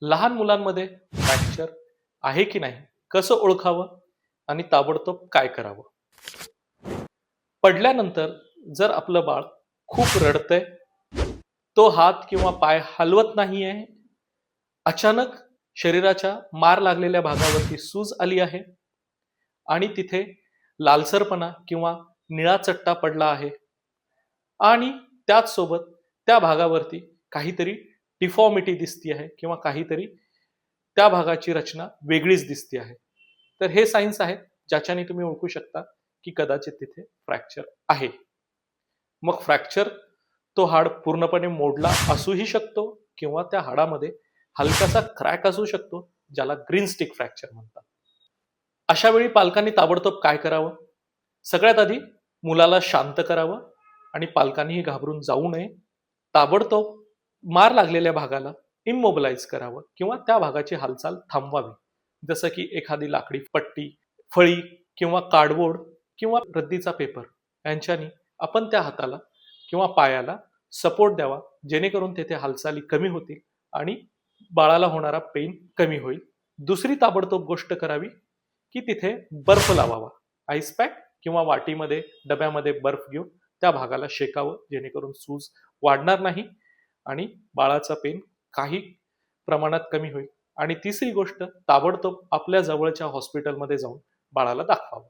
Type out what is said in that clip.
लहान मुलांमध्ये फ्रॅक्चर आहे की नाही कसं ओळखावं आणि ताबडतोब काय करावं? पडल्यानंतर जर आपलं बाळ खूप रडतंय, तो हात किंवा पाय हलवत नाहीये, अचानक शरीराच्या मार लागलेल्या भागावरती सूज आली आहे आणि तिथे लालसरपणा किंवा निळा चट्टा पडला आहे आणि त्याच सोबत त्या भागावरती काहीतरी डिफॉर्मिटी दिसती आहे किंवा काहीतरी त्या भागाची रचना वेगळीच दिसते आहे. तर हे सायन्स आहेत ज्याच्याने तुम्ही ओळखू शकता की कदाचित तिथे फ्रॅक्चर आहे. मग फ्रॅक्चर तो हाड पूर्णपणे मोडला असूही शकतो किंवा त्या हाडामध्ये हलकासा क्रॅक असू शकतो, ज्याला ग्रीन स्टिक फ्रॅक्चर म्हणतात. अशा वेळी पालकांनी ताबडतोब काय करावं? सगळ्यात आधी मुलाला शांत करावं आणि पालकांनीही घाबरून जाऊ नये. ताबडतोब मार लागलेल्या भागाला इमोबिलाइज करावं किंवा त्या भागाची हालचाल थांबवावी. जसं की एखादी लाकडी पट्टी, फळी किंवा कार्डबोर्ड किंवा रद्दीचा पेपर यांच्यानी आपण त्या हाताला किंवा पायाला सपोर्ट द्यावा, जेणेकरून तेथे हालचाली कमी होतील आणि बाळाला होणारा पेन कमी होईल. दुसरी ताबडतोब गोष्ट करावी की तिथे बर्फ लावावा. आईस पॅक किंवा वाटीमध्ये डब्यामध्ये बर्फ घेऊन त्या भागाला शेकावं, जेणेकरून सूज वाढणार नाही आणि बाळाचा पेन काही प्रमाणात कमी होईल. आणि तिसरी गोष्ट, ताबडतोब आपल्या जवळच्या हॉस्पिटलमध्ये जाऊन बाळाला दाखवावं.